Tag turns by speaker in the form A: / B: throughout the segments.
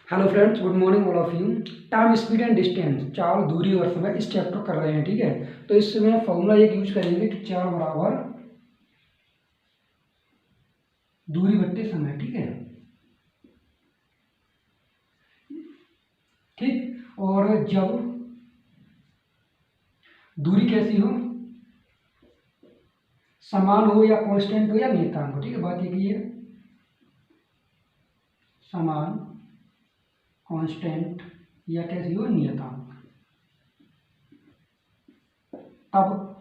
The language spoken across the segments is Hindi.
A: Hello friends, good morning all of you. Time, speed and distance, चाल, दूरी और समय, इस चैप्टर कर रहे हैं। ठीक है, तो इसमें फॉर्मूला एक यूज करेंगे कि चाल बराबर दूरी बट्टे समय। ठीक है, ठीक। और जब दूरी कैसी हो, समान हो या कांस्टेंट हो या नियतांक हो। ठीक है, बात ये की है समान, कांस्टेंट या कैसी हो, नियतांक। तब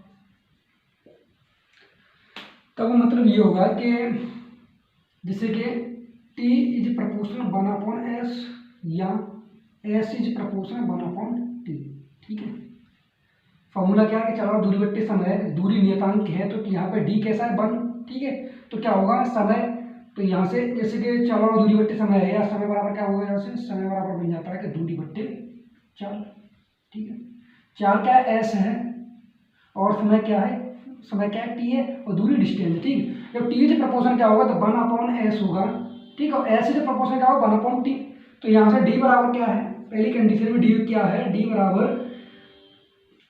A: तब मतलब ये होगा कि जैसे कि टी इज प्रपोर्शनल 1/s या एस इज प्रपोर्शनल 1/t। ठीक है, फॉर्मूला क्या है कि चलो दूरी बट्टे समय, दूरी नियतांक है तो यहाँ पे डी कैसा है 1। ठीक है, तो क्या होगा समय, तो यहाँ से जैसे कि चलो दूरी बट्टे समय है या समय बराबर क्या होगा, यहाँ से समय बराबर बन जाता है कि दूरी बट्टे चाल। ठीक है, चाल क्या है, एस है, और समय क्या है, समय क्या है, टी है, और दूरी डिस्टेंस है। ठीक, जब टी से प्रपोर्शन क्या होगा तो 1/s होगा। ठीक है, और एस से प्रपोर्शन क्या होगा 1/t। तो यहाँ से डी बराबर क्या है, पहली कंडीशन में डी क्या है, डी बराबर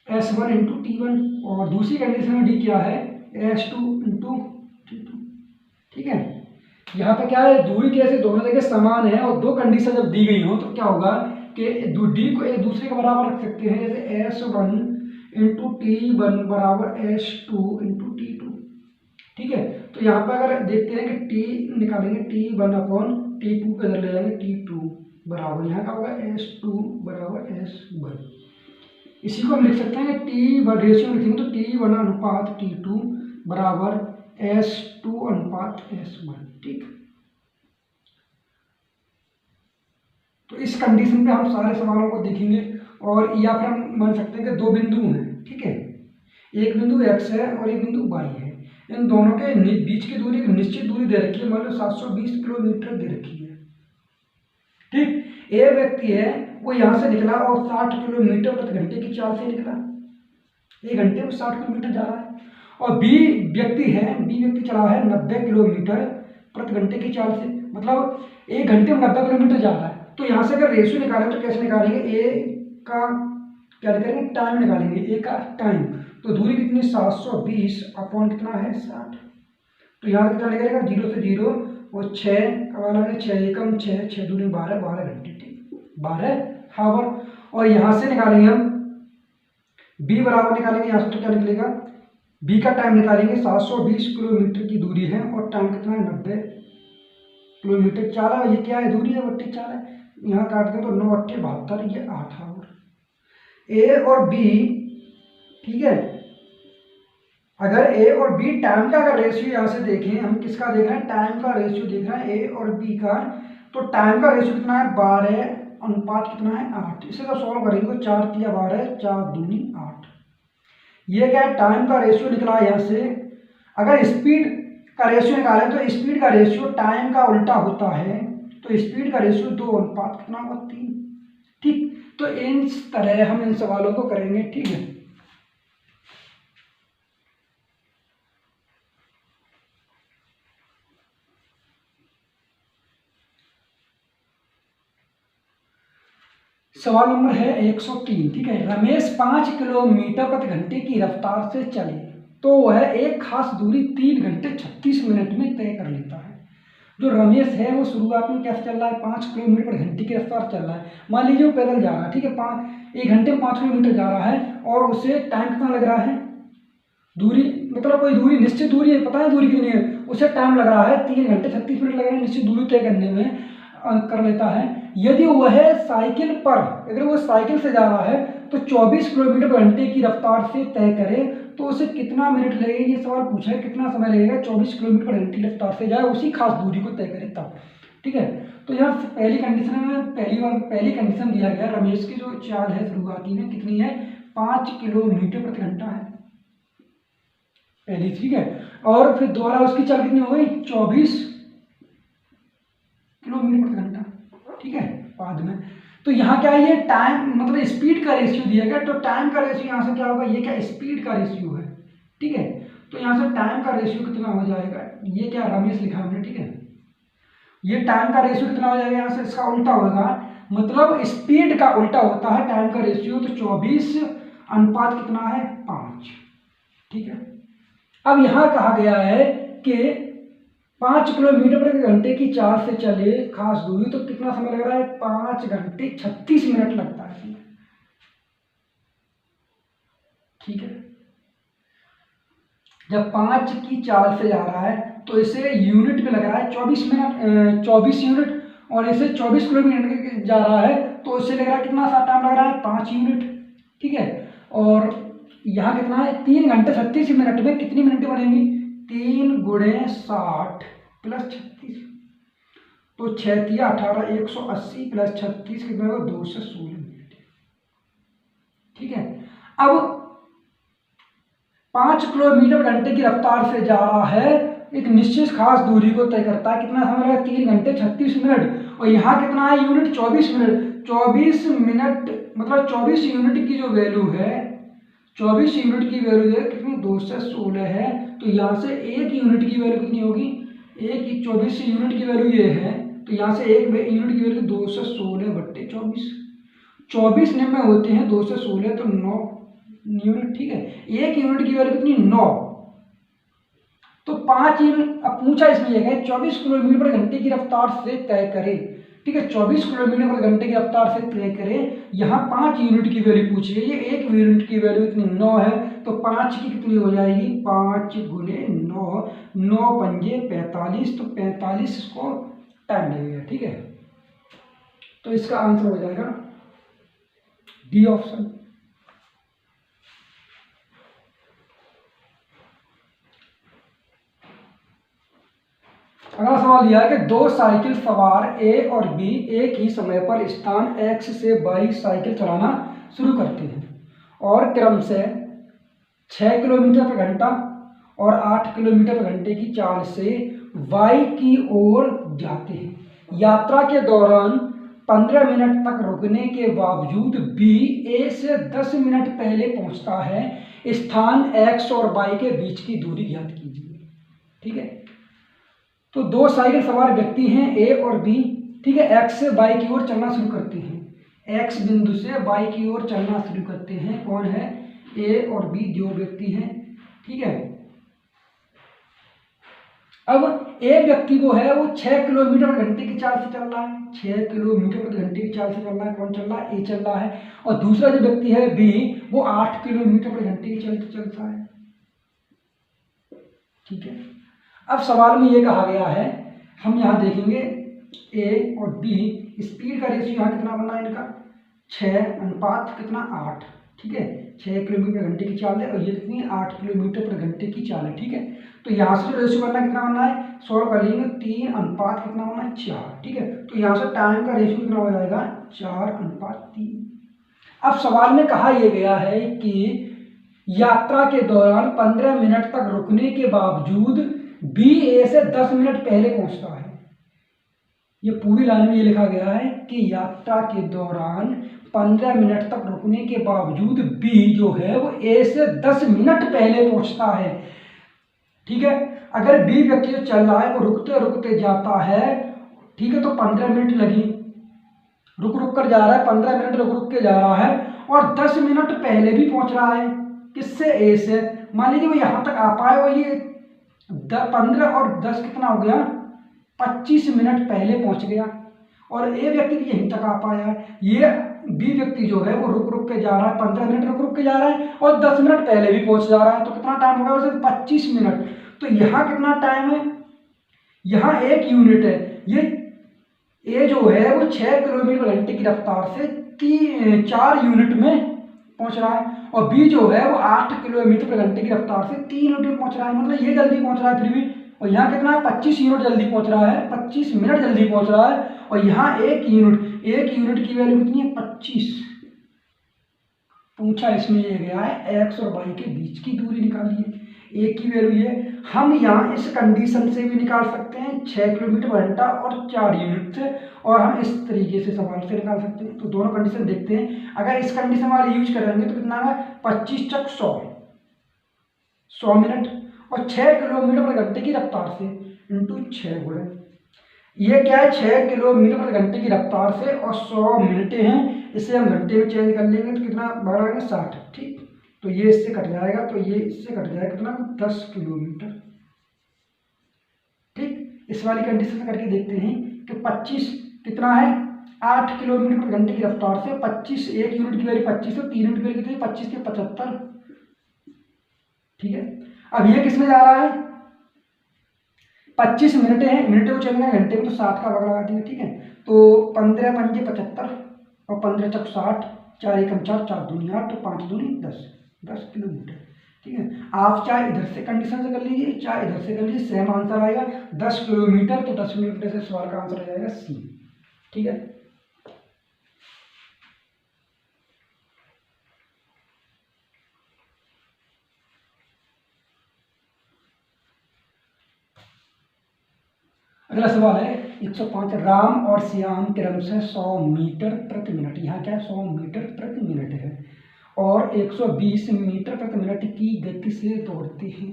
A: S1 इंटू T1, और दूसरी कंडीशन में डी क्या है, S2 इंटू T2। ठीक है, यहाँ पे क्या है, दूरी कैसे दोनों जगह समान है और दो कंडीशन जब दी गई हो तो क्या होगा कि डी को एक दूसरे के बराबर रख सकते हैं, जैसे S1 इंटू T1 बराबर S2 इंटू T2। ठीक है, तो यहाँ पे अगर देखते हैं कि टी निकालेंगे T1 अपॉन T2 के इधर ले जाएंगे T2 बराबर, यहाँ का होगा S2 बराबर S1। इसी को हम लिख सकते हैं कि T1 रेशियो लिखेंगे तो T1 अनुपात T2 बराबर S2 अनुपात S1। ठीक, तो इस कंडीशन पे हम सारे सवालों को देखेंगे। और या फिर हम मान सकते हैं कि दो बिंदु हैं। ठीक है, एक बिंदु x है और एक बिंदु y है, इन दोनों के बीच की दूरी एक निश्चित दूरी दे रखी है, मान लो 720 किलोमीटर दे रखी है। ठीक, ए व्यक्ति है वो यहाँ से निकला और 60 किलोमीटर प्रति घंटे की चाल से निकला, एक घंटे में 60 किलोमीटर जा रहा है। और बी व्यक्ति चला है 90 किलोमीटर प्रति घंटे की चाल से, मतलब एक घंटे में 90 किलोमीटर जा रहा है। तो यहाँ से अगर रेशियो निकालें तो कैसे निकालेंगे, ए का क्या निकालेंगे, टाइम निकालेंगे, ए का टाइम। तो दूरी कितनी, 720 अपॉन कितना है 60। तो यहाँ कितना निकलेगा, 0 से 0 और 6 का वाला है, 6 एकम 6, 6 दूनी 12, 12 घंटे। ठीक, 12 हावर। और यहाँ से निकालेंगे हम बी बराबर निकालेंगे, यहाँ से तो क्या निकलेगा, बी का टाइम निकालेंगे, 720 किलोमीटर की दूरी है और टाइम कितना है 90 किलोमीटर। 4, ये क्या है, दूरी है, बट्टे 4 है, यहाँ काट दें तो 9 8 72, ये 8 हावर। ए और बी, ठीक है, अगर ए और बी टाइम का अगर रेशियो यहाँ से देखें, हम किसका देख रहे हैं, टाइम का रेशियो देख रहे हैं ए और बी का, तो टाइम का रेशियो कितना है 12 अनुपात कितना है 8। इसे तो सॉल्व करेंगे तो 4 तिया 12, 4 दूनी 8। ये क्या है, टाइम का रेशियो निकला यहाँ से। अगर स्पीड का रेशियो निकालें तो स्पीड का रेशियो टाइम का उल्टा होता है, तो स्पीड का रेशियो 2 अनुपात कितना होगा 3। ठीक, तो इस तरह हम इन सवालों को करेंगे। ठीक है, सवाल नंबर है 103। ठीक है, रमेश 5 किलोमीटर प्रति घंटे की रफ्तार से चले तो वह एक खास दूरी 3 घंटे 36 मिनट में तय कर लेता है। जो रमेश है वो शुरुआत में कैसे चल रहा है, 5 किलोमीटर प्रति घंटे की रफ्तार चल रहा है। मान लीजिए वो पैदल जा रहा है। ठीक है, 1 घंटे में 5 किलोमीटर जा रहा है और उसे टाइम कितना लग रहा है, दूरी मतलब कोई दूरी निश्चित दूरी है, पता है दूरी कितनी है, उसे टाइम लग रहा है 3 घंटे 36 मिनट लग रहे हैं निश्चित दूरी तय करने में, कर लेता है। यदि वह साइकिल पर, अगर वो साइकिल से जा रहा है तो 24 किलोमीटर प्रति घंटे की रफ्तार से तय करे तो उसे कितना मिनट लगेगा, ये सवाल पूछा है, कितना समय लगेगा 24 किलोमीटर प्रति घंटे की रफ्तार से जाए उसी खास दूरी को तय करे तब। ठीक है, तो यहाँ पहली कंडीशन में पहली कंडीशन दिया गया, रमेश की जो चाल है शुरुआती में कितनी है, 5 किलोमीटर प्रति घंटा है पहली। ठीक है, और फिर दोबारा उसकी चाल कितनी हो गई, 24 किलोमीटर प्रति घंटा। ठीक है, बाद में तो यहाँ क्या है, ये टाइम मतलब स्पीड का रेशियो दिया गया, तो टाइम का रेशियो यहाँ से क्या होगा, ये क्या स्पीड का रेशियो है। ठीक है, तो यहाँ से टाइम का रेशियो कितना हो जाएगा, ये क्या रमेश लिखा हमने। ठीक है, ये टाइम का रेशियो कितना हो जाएगा, यहाँ से इसका उल्टा होगा, मतलब स्पीड का उल्टा होता है टाइम का रेशियो, तो 24 अनुपात कितना है 5। ठीक है, अब यहाँ कहा गया है कि 5 किलोमीटर प्रति घंटे की चाल से चले खास दूरी, तो कितना समय लग रहा है, 5 घंटे 36 मिनट लगता है इसमें। ठीक है, जब 5 की चाल से जा रहा है तो इसे यूनिट में लग रहा है 24 यूनिट, और इसे 24 किलोमीटर जा रहा है तो इसे लग रहा है कितना सा टाइम लग रहा है, 5 यूनिट। ठीक है, और यहाँ कितना है, 3 घंटे 36 मिनट में कितनी मिनटें बनेंगी, 3 × 60 + 36, तो 6 × 18 180 + 36 कितना होगा, 216 मिनट। ठीक है, अब 5 किलोमीटर घंटे की रफ्तार से जा रहा है, एक निश्चित खास दूरी को तय करता है, कितना समय लगा, 3 घंटे 36 मिनट, और यहाँ कितना है यूनिट, 24 मिनट। 24 मिनट मतलब 24 यूनिट की जो वैल्यू है, 24 यूनिट की वैल्यू है कितनी, 216 है, तो यहाँ से 1 यूनिट की वैल्यू कितनी होगी, 24 यूनिट की वैल्यू ये है, तो यहाँ से 1 यूनिट की वैल्यू 216/24, 24 में होते हैं 216, तो 9 यूनिट। ठीक है, 1 यूनिट की वैल्यू कितनी, 9, तो 5 यूनिट। अब पूछा इसमें यह है 24 किलोमीटर प्रति घंटे की रफ्तार से तय करें। ठीक है, 24 किलोमीटर प्रति घंटे की रफ्तार से तय करें, यहाँ 5 यूनिट की वैल्यू पूछी है, ये 1 यूनिट की वैल्यू इतनी 9 है, तो 5 की कितनी हो जाएगी, 5 × 9, 9 पंजे 45, तो 45 इसको टाइम लगेगा। ठीक है, तो इसका आंसर हो जाएगा डी ऑप्शन। अगला सवाल यह है कि 2 साइकिल सवार ए और बी एक ही समय पर स्थान x से y साइकिल चलाना शुरू करते हैं और क्रम से 6 किलोमीटर प्रति घंटा और 8 किलोमीटर प्रति घंटे की चाल से y की ओर जाते हैं। यात्रा के दौरान 15 मिनट तक रुकने के बावजूद b a से 10 मिनट पहले पहुंचता है। स्थान x और y के बीच की दूरी ज्ञात कीजिए। ठीक है, तो 2 साइकिल सवार व्यक्ति हैं ए और बी। ठीक है, एक्स से वाई की ओर चलना शुरू करते हैं, एक्स बिंदु से वाई की ओर चलना शुरू करते हैं। कौन है, ए और बी 2 व्यक्ति हैं। ठीक है, अब ए व्यक्ति वो है, वो 6 किलोमीटर प्रति घंटे की चाल से चल रहा है, 6 किलोमीटर प्रति घंटे की चाल से चल रहा है। कौन चल रहा है, ए चल रहा है, और दूसरा जो व्यक्ति है बी, वो 8 किलोमीटर प्रति घंटे की चाल से चल रहा है। ठीक है, अब सवाल में ये कहा गया है, हम यहाँ देखेंगे ए और बी, स्पीड का रेशियो यहाँ कितना बनना है इनका, 6 अनुपात कितना 8। ठीक है, 6 किलोमीटर घंटे की चाल है और ये कितनी है, 8 किलोमीटर प्रति घंटे की चाल है। ठीक है, तो यहाँ से जो रेशियो बनना कितना बनना है, सॉल्व कर लेंगे, 3 अनुपात कितना बनना है 4। ठीक है, तो यहाँ से टाइम का रेशियो कितना हो जाएगा, 4:3। अब सवाल में कहा यह गया है कि यात्रा के दौरान 15 मिनट तक रुकने के बावजूद बी ए से 10 मिनट पहले पहुंचता है। ये पूरी लाइन में ये लिखा गया है कि यात्रा के दौरान 15 मिनट तक रुकने के बावजूद बी जो है वो ए से 10 मिनट पहले पहुंचता है। ठीक है, अगर बी व्यक्ति जो चल रहा है वो रुकते रुकते जाता है, ठीक है, तो 15 मिनट लगी, रुक रुक कर जा रहा है, 15 मिनट रुक रुक के जा रहा है, और 10 मिनट पहले भी पहुंच रहा है, किससे, ए से। मान लीजिए वो यहाँ तक आ पाए, वो ये 15 और 10 कितना हो गया, 25 मिनट पहले पहुंच गया, और ए व्यक्ति भी यहीं तक आ पाया है। ये बी व्यक्ति जो है वो रुक रुक के जा रहा है, 15 मिनट रुक रुक के जा रहा है, और 10 मिनट पहले भी पहुंच जा रहा है, तो कितना टाइम होगा वैसे, 25 मिनट। तो यहाँ कितना टाइम है, यहाँ 1 यूनिट है। ये ए जो है वो 6 किलोमीटर घंटे की रफ्तार से 4 यूनिट में पहुंच रहा है, और बी जो है वो 8 किलोमीटर प्रति घंटे की रफ्तार से 3 यूनिट में पहुंच रहा है, मतलब ये जल्दी पहुंच रहा है फिर भी। और यहाँ कितना है, 25 यूनिट जल्दी पहुंच रहा है, 25 मिनट जल्दी पहुंच रहा है, और यहाँ 1 यूनिट की वैल्यू कितनी है, 25। पूछा इसमें ये गया है एक्स और वाई के बीच की दूरी निकालिए, एक की वैल्यू ये। हम यहाँ इस कंडीशन से भी निकाल सकते हैं 6 किलोमीटर घंटा और 4 यूनिट से, और हम इस तरीके से सवाल से निकाल सकते हैं। तो दोनों कंडीशन देखते हैं। अगर इस कंडीशन वाले यूज करेंगे तो कितना है, 25 चक 100 मिनट, और 6 किलोमीटर प्रति घंटे की रफ्तार से इंटू 6 गुणे, ये क्या है, 6 किलोमीटर प्रति घंटे की रफ्तार से, और 100 मिनटें हैं, इसे हम घंटे में चेंज कर लेंगे तो कितना बार आएगा, 60। ठीक, तो ये इससे कट जाएगा, तो ये इससे कट जाएगा कितना, 10 किलोमीटर। ठीक, इस वाली कंडीशन से करके देखते हैं कि 25 कितना है, 8 किलोमीटर प्रति घंटे की रफ्तार से 25, 1 यूनिट की वैल्यू 25 है, 3 यूनिट की वैल्यू कितनी, 25 के 75। ठीक है, अब ये किस में जा रहा है, 25 मिनटें हैं, मिनटें को चलना है घंटे में, तो 60 का भाग लगा देंगे। ठीक है, तो 15 पंजे 75 और 15 चक 60, 4 एकम 4, 4 दूनी 8, तो 5 दूनी 10 किलोमीटर। ठीक है, आप चाहे इधर से कंडीशन से कर लीजिए, चाहे इधर से कर लीजिए, सेम आंसर आएगा 10 किलोमीटर। तो 10 किलोमीटर से सवाल का आंसर आ जाएगा सी। ठीक है, अगला सवाल है 105, राम और श्याम क्रमशः 100 मीटर प्रति मिनट, यहाँ क्या है, 100 मीटर प्रति मिनट है, और 120 मीटर प्रति मिनट की गति से दौड़ते हैं।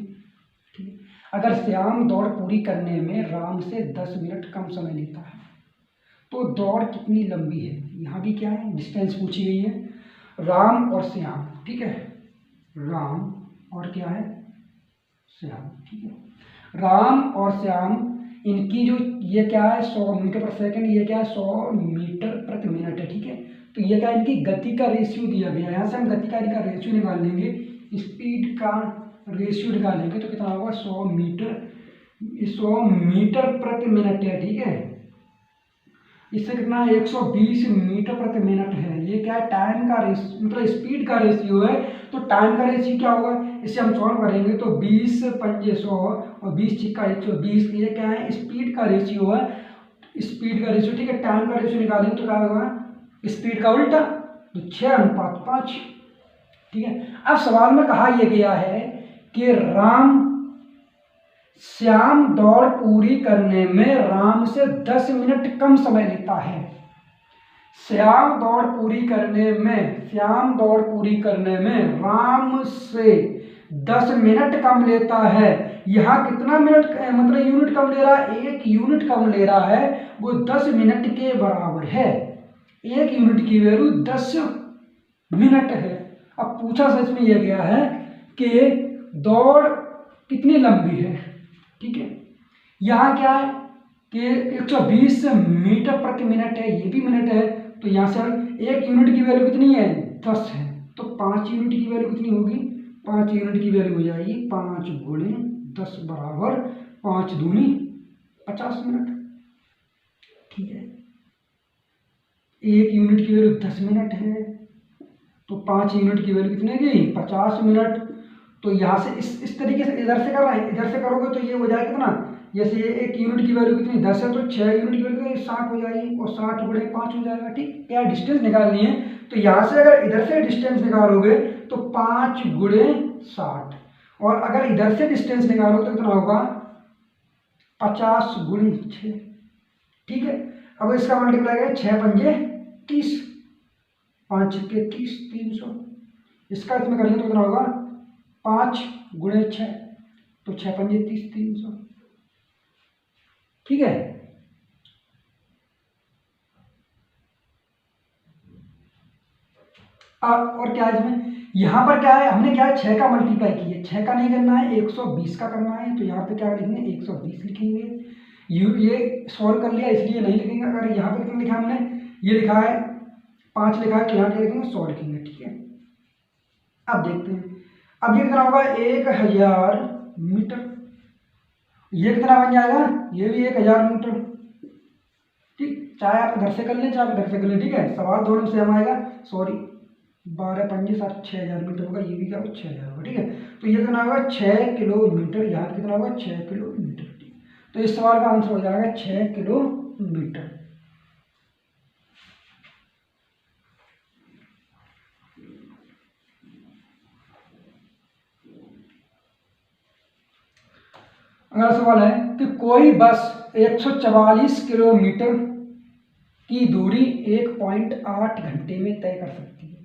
A: ठीक, अगर श्याम दौड़ पूरी करने में राम से 10 मिनट कम समय लेता है, तो दौड़ कितनी लंबी है। यहाँ भी क्या है, डिस्टेंस पूछी गई है, राम और श्याम। ठीक है, राम और क्या है, श्याम। ठीक है, राम और श्याम, इनकी जो ये क्या है, 100 मीटर पर सेकंड, ये क्या है, 100 मीटर प्रति मिनट है। ठीक है, तो ये क्या है, इनकी गति का रेशियो दिया गया है, यहाँ से हम गति का रेशियो निकाल लेंगे, स्पीड का रेशियो निकालेंगे, तो कितना होगा, 100 मीटर प्रति मिनट है। ठीक है, इससे कितना है, 120 मीटर प्रति मिनट है। ये क्या है, टाइम का रेशियो, मतलब स्पीड का रेशियो है, तो टाइम का रेशियो क्या होगा, इसे हम सॉल्व करेंगे तो 20 पंजे 100 और 20 छिक्का 120, ये क्या है, स्पीड का रेशियो है, स्पीड का रेशियो। ठीक है, टाइम का रेशियो निकालेंगे तो क्या होगा, स्पीड का उल्टा, तो 6:5। ठीक है, अब सवाल में कहा यह गया है कि राम श्याम दौड़ पूरी करने में राम से 10 मिनट कम समय लेता है। श्याम दौड़ पूरी करने में राम से 10 मिनट कम लेता है। यहाँ कितना मिनट, मतलब यूनिट कम ले रहा है, 1 यूनिट कम ले रहा है, वो 10 मिनट के बराबर है। 1 यूनिट की वैल्यू 10 मिनट है। अब पूछा सच में यह गया है कि दौड़ कितनी लंबी है। ठीक है, यहाँ क्या है कि 120 मीटर प्रति मिनट है, ये भी मिनट है, तो यहाँ से 1 यूनिट की वैल्यू कितनी है, 10 है, तो 5 यूनिट की वैल्यू कितनी होगी, 5 यूनिट की वैल्यू हो जाएगी 5 गुणे 10 बराबर 5 दूनी 50 मिनट। ठीक है, 1 यूनिट की वैल्यू 10 मिनट है, तो 5 यूनिट की वैल्यू कितनी गई, 50 मिनट। तो यहाँ से इस तरीके से इधर से कर रहा है, इधर से करोगे तो ये हो जाएगा कितना, जैसे ये 1 यूनिट की वैल्यू कितनी 10 है, तो 6 यूनिट की वैल्यू 60 हो जाएगी, और 60 गुणे 5 हो जाएगा। ठीक, क्या डिस्टेंस निकालनी है, तो यहाँ से अगर इधर से डिस्टेंस निकालोगे तो 5 गुणे 60, और अगर इधर से डिस्टेंस निकालोगे तो कितना होगा, 50 गुणे 6। ठीक है, अब इसका मल्टीप्लाई करें, 6 पंजे 30, 5 के 30, 300। इसका इसमें करेंगे तो कितना होगा, 5 गुणे 6, तो 6 पंजे 30, 300। ठीक है, और क्या है इसमें, यहाँ पर क्या है, हमने क्या है 6 का मल्टीप्लाई किया, 6 का नहीं करना है, 120 का करना है, तो यहाँ पे क्या लिखेंगे, 120 लिखेंगे। ये सॉल्व कर लिया इसलिए नहीं लिखेंगे। अगर यहाँ पे कितना लिखा हमने, ये लिखा है 5 लिखा है, तो यहाँ क्या लिखेंगे, 100 लिखेंगे। ठीक है, अब देखते हैं, अब ये कितना होगा, 1000 मीटर, ये कितना बन जाएगा, ये भी 1000 मीटर। ठीक, चाहे आप इधर से कर लें, चाहे आप इधर से कर लें। ठीक है, सवाल दोनों से हम आएगा, सॉरी 12 पंजे 7, 6000 मीटर होगा, ये भी क्या होगा, 6000 होगा। ठीक है, तो ये कितना होगा, 6 किलोमीटर, यहाँ कितना होगा, 6 किलोमीटर। तो इस सवाल का आंसर हो जाएगा 6 किलोमीटर। अगला सवाल है कि कोई बस 144 किलोमीटर की दूरी 1.8 घंटे में तय कर सकती है।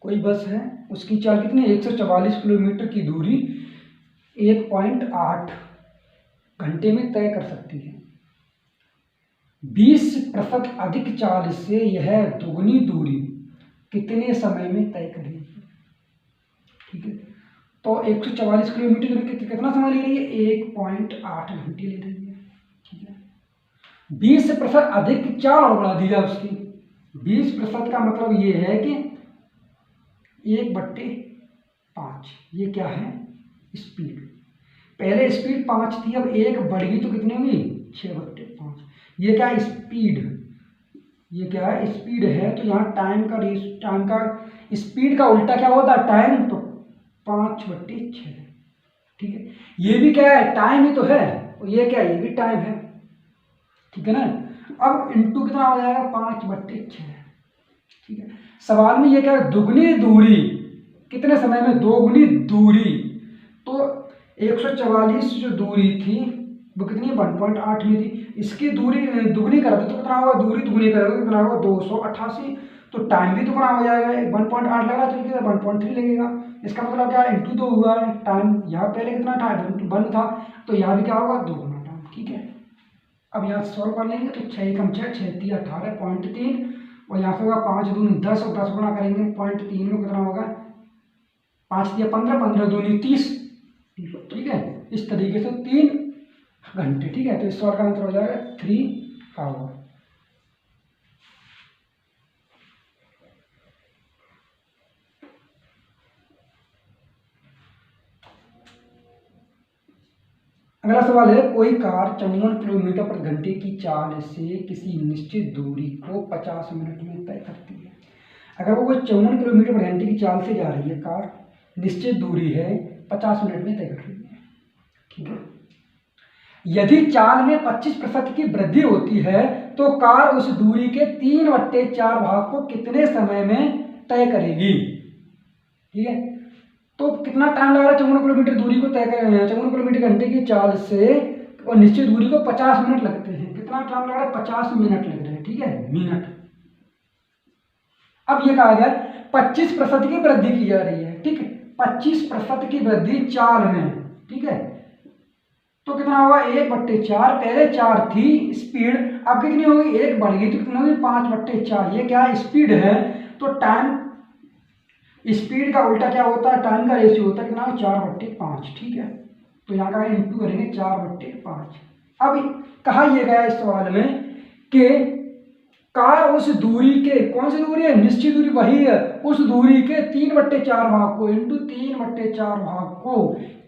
A: कोई बस है, उसकी चाल कितनी, 144 किलोमीटर की दूरी 1.8 घंटे में तय कर सकती है। 20% अधिक चाल से यह दुगनी दूरी कितने समय में तय करेगी। ठीक है, तो 144 किलोमीटर दूरी कितना समय ले रही है, 1.8 घंटे ले रही है। ठीक है, 20% अधिक चाल और बढ़ा दी जाए उसकी। 20% का मतलब ये है कि 1/5, ये क्या है, स्पीड। पहले स्पीड 5 थी, अब 1 बढ़ गई तो कितनी हुई, 6/5। ये क्या है, स्पीड, ये क्या है, स्पीड है। तो यहाँ टाइम का स्पीड का उल्टा क्या होता है, टाइम, तो 5/6। ठीक है, ये भी क्या है, टाइम ही तो है, और ये क्या है, ये भी टाइम है। ठीक है ना, अब इंटू कितना हो जाएगा, 5/6। ठीक है, सवाल में ये क्या है, दुगनी दूरी कितने समय में, दोगुनी दूरी। तो 144 जो दूरी थी वो कितनी, 1.8 में थी। इसकी दूरी दुगनी कर दो तो कितना होगा, दूरी दुगनी करोगे तो कितना होगा, 288। तो टाइम भी दुगना हो जाएगा, 1.8 लग रहा है तो 1.3 लगेगा। इसका मतलब क्या है, इंटू 2 हुआ है। टाइम यहाँ पहले कितना था, 1 था, तो यहाँ भी क्या होगा, 2 गुना टाइम। ठीक है, अब यहाँ सॉल्व कर लेंगे तो 6 कम 6, 6 3 18.3, और यहाँ से होगा 5 दूनी 10, और 10 गुना करेंगे 0.3 में कितना होगा, 5 3 15, 15 दूनी 30। ठीक है, इस तरीके से 3 घंटे। ठीक है, तो इस सवाल का आंसर हो जाएगा 3 आवर। अगला सवाल है, कोई कार 54 किलोमीटर प्रति घंटे की चाल से किसी निश्चित दूरी को 50 मिनट में तय करती है। अगर वो 54 किलोमीटर प्रति घंटे की चाल से जा रही है कार, निश्चित दूरी है, 50 मिनट में तय कर रही है। ठीक है, यदि चाल में 25% की वृद्धि होती है तो कार उस दूरी के 3/4 भाग को कितने समय में तय करेगी। ठीक है, तो कितना टाइम लग रहा है, 54 किलोमीटर दूरी को तय कर, 54 किलोमीटर घंटे की चाल से और निश्चित दूरी को 50 मिनट लगते हैं। कितना टाइम लग रहा है, 50 मिनट लग रहे हैं। ठीक है, मिनट। अब ये कहा गया 25% की वृद्धि की जा रही है। ठीक है, 25% की वृद्धि चाल में। ठीक है, तो कितना होगा, 1/4, पहले 4 थी स्पीड, अब कितनी होगी, 1 बढ़ गई तो कितनी होगी, 5/4। ये क्या स्पीड है, तो टाइम, स्पीड का उल्टा क्या होता है, टाइम का रेशियो होता है, कितना, 4/5। ठीक है, तो यहाँ का इंटू करेंगे 4/5। अब कहा यह गया इस सवाल में कि कार उस दूरी के, कौन सी दूरी है, निश्चित दूरी वही है, उस दूरी के 3/4 भाग को, इंटू 3/4 भाग को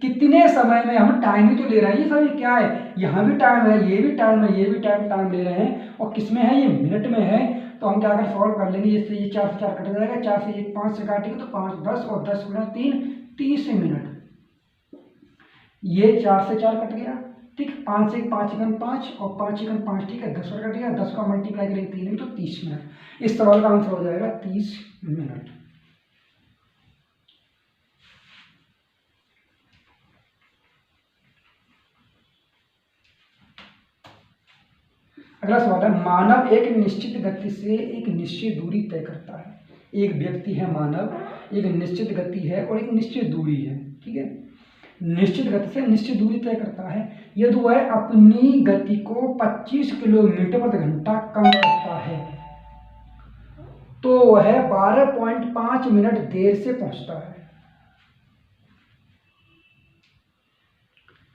A: कितने समय में, हम टाइम ही तो ले रहे हैं, ये सभी क्या है, यहाँ भी टाइम है, ये भी टाइम है, ये भी टाइम ले रहे हैं, और किस में है, ये मिनट में है। तो हम क्या कर सॉल्व कर लेंगे, इससे ये 4 से 4 कट जाएगा, 4 से 1 5 से काटेंगे तो 5 10, और 10 गुना 3 30 मिनट। ये 4 से 4 कट गया। ठीक, 5 से 1 5 एकम 5, और 5 एकम 5। ठीक है, 10 कट गया, 10 का मल्टीप्लाई करेंगे 3 में तो 30 मिनट। इस सवाल का आंसर हो जाएगा 30 मिनट। अगला सवाल है, मानव एक निश्चित गति से एक निश्चित दूरी तय करता है। एक व्यक्ति है मानव, एक निश्चित गति है और एक निश्चित दूरी है। ठीक है, निश्चित गति से निश्चित दूरी तय करता है। यदि वह अपनी गति को 25 किलोमीटर प्रति घंटा कम करता है तो वह 12.5 मिनट देर से पहुंचता है।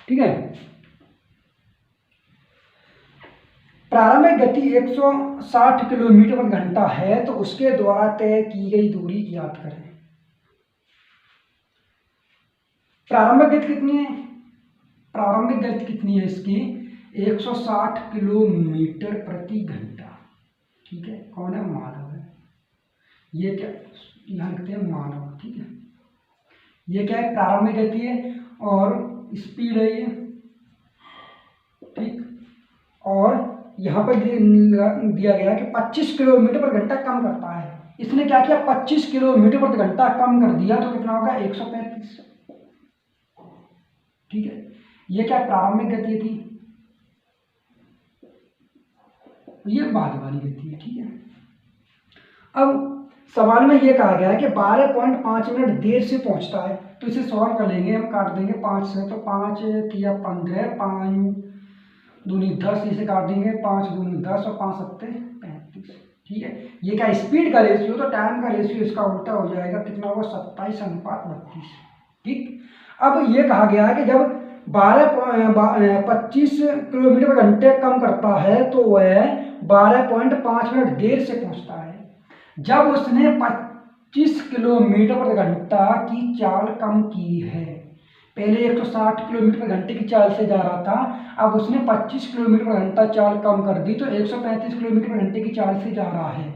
A: ठीक है, प्रारंभिक गति 160 किलोमीटर प्रति घंटा है तो उसके द्वारा तय की गई दूरी ज्ञात करें। प्रारंभिक गति कितनी है, प्रारंभिक गति कितनी है इसकी, 160 किलोमीटर प्रति घंटा। ठीक है, कौन है, मानव है। ये क्या, यहाँ लिखते हैं मानव। ठीक है, ये क्या है, प्रारंभिक गति है और स्पीड है ये। ठीक, और यहाँ पर दिया गया कि 25 किलोमीटर प्रति घंटा कम करता है। इसने क्या किया, 25 किलोमीटर प्रति घंटा कम कर दिया तो कितना होगा, 135। ठीक है, ये क्या प्रारंभिक गति थी, ये बाद वाली गति है। ठीक है, अब सवाल में ये कहा गया है कि 12.5 मिनट देर से पहुंचता है, तो इसे सॉल्व कर लेंगे, हम काट देंगे 5 से, तो 5 किया 15, 5 दूनी 10, इसे काट देंगे 5 दूनी 10 और 5 सत्ते 35। ठीक है, ये क्या स्पीड का रेशियो, तो टाइम का रेशियो इसका उल्टा हो जाएगा, कितना होगा 27:32। ठीक, अब ये कहा गया है कि जब 25 किलोमीटर पर घंटे कम करता है तो वह 12.5 मिनट देर से पहुंचता है। जब उसने 25 किलोमीटर पर घंटा की चाल कम की है, पहले 160 किलोमीटर पर घंटे की चाल से जा रहा था, अब उसने 25 किलोमीटर पर घंटा चाल कम कर दी तो 135 किलोमीटर पर घंटे की चाल से जा रहा है।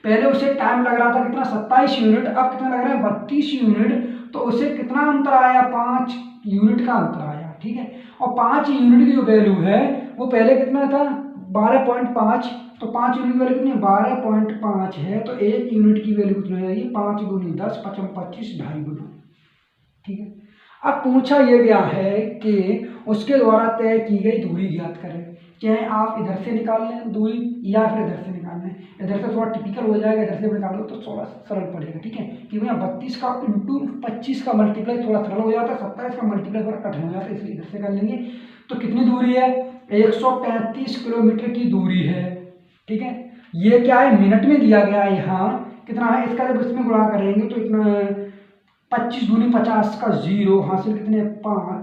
A: पहले उसे टाइम लग रहा था कितना 27 यूनिट, अब कितना लग रहा है 32 यूनिट, तो उसे कितना अंतर आया 5 यूनिट का अंतर आया। ठीक है, और 5 यूनिट की जो वैल्यू है वो पहले कितना था 12.5, तो 5 यूनिट की वैल्यू कितनी 12.5 है, तो 1 यूनिट की वैल्यू कितनी हो जाएगी 5 दूनी 10, 5 25, 2.5 गुना। ठीक है, अब पूछा यह गया है कि उसके द्वारा तय की गई दूरी ज्ञात करें। चाहे आप इधर से निकाल लें दूरी या फिर इधर से निकाल लें, इधर से थोड़ा टिपिकल हो जाएगा, इधर से निकालो तो थोड़ा सरल पड़ेगा। ठीक है, क्योंकि यहाँ 32 का इंटू 25 का मल्टीप्लाई थोड़ा सरल हो जाता है, 27 का मल्टीप्लाई थोड़ा कठिन हो जाता है, इसलिए इधर से कर लेंगे। तो कितनी दूरी है 135 किलोमीटर की दूरी है। ठीक है, ये क्या है मिनट में दिया गया है, यहाँ कितना है, इसका जब इसमें गुणा करेंगे तो इतना 25 दूनी 50 का 0 हासिल कितने 5।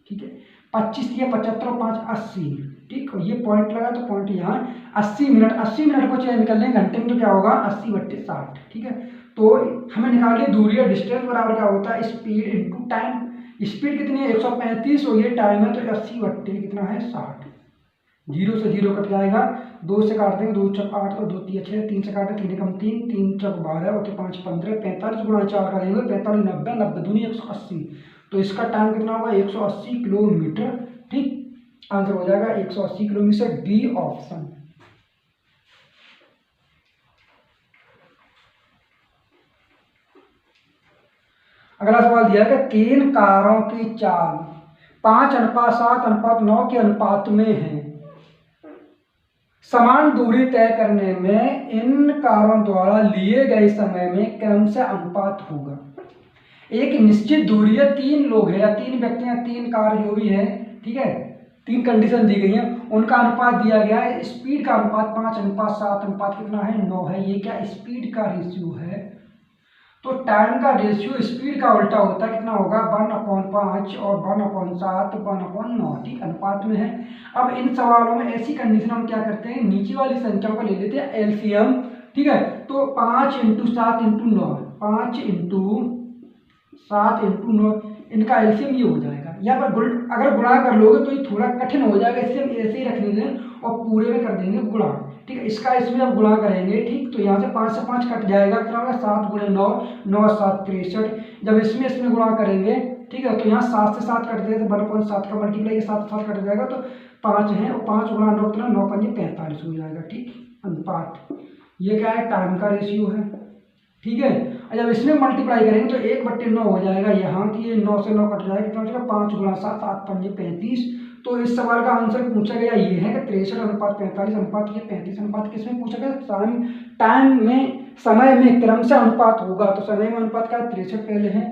A: ठीक है, 25 दिया 75 और 5 80। ठीक, और ये पॉइंट लगा तो पॉइंट यहाँ 80 मिनट, 80 मिनट को चेंज कर लेंगे घंटे में तो क्या होगा 80/60। ठीक है, तो हमें निकालनी दूरी है, डिस्टेंस बराबर क्या होता है स्पीड इनटू टाइम। स्पीड कितनी है 135 और ये टाइम है तो 80 कितना है 60। 0 से 0 कट जाएगा, 2 से काट देंगे 2 चौक 8 और 2 3 6, 3 से काटे 3 कम 3, 3 चौक 12 और 5 15, 45 गुणा 4 करेंगे 45 90, 90 दूनी 180, तो इसका टाइम कितना होगा 180 किलोमीटर। ठीक, आंसर हो जाएगा 180 किलोमीटर, डी ऑप्शन। अगला सवाल दिया है कि 3 कारों की चाल 5:7:9 के अनुपात में है, समान दूरी तय करने में इन कारों द्वारा लिए गए समय में क्रम से अनुपात होगा। एक निश्चित दूरी है, 3 लोग हैं या 3 व्यक्ति या 3 कार जो भी है, ठीक है, 3 कंडीशन दी गई है, उनका अनुपात दिया गया है। स्पीड का अनुपात 5:7 कितना है 9 है, ये क्या स्पीड का रेशियो है। तो टाइम का रेशियो स्पीड का उल्टा होता है, कितना होगा 1/5 और 1/7 1/9। ठीक, अनुपात में है। अब इन सवालों में ऐसी कंडीशन हम क्या करते हैं, नीचे वाली संख्या को ले लेते हैं एलसीएम। ठीक है, तो 5 × 7 × 9, 5 × 7 × 9, इनका एलसीएम ये हो जाएगा। यहाँ पर अगर गुणा कर लोगे तो ये थोड़ा कठिन हो जाएगा, इससे हम ऐसे ही रख देंगे और पूरे में कर देंगे गुणा। ठीक है, इसका इसमें अब गुणा करेंगे। ठीक, तो यहाँ से 5 से 5 कट जाएगा, कितना होगा 7 × 9, 9 7 63। जब इसमें गुणा करेंगे, ठीक है, तो यहाँ 7 से 7 कट देगा, 1/7 का मल्टीप्लाई 7 से 7 कट जाएगा तो 5 है, और 5 × 9 कितना 9 × 5 45 हो जाएगा। ठीक, अनुपात ये क्या है टाइम का रेशियो है। ठीक है, और जब इसमें मल्टीप्लाई करेंगे तो 1/9 हो जाएगा, यहाँ की ये 9 से 9 कट जाएगा, कितना हो जाएगा 5 × 7 7 × 5 35। तो इस सवाल का आंसर पूछा गया ये है कि 63:45 अनुपात, ये 35 अनुपात किसमें पूछा गया टाइम में, समय में क्रम से अनुपात होगा, तो समय में अनुपात का 63 पहले है,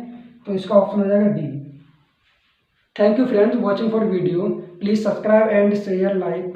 A: तो इसका ऑप्शन हो जाएगा D. Thank you friends watching for video, please subscribe and share like.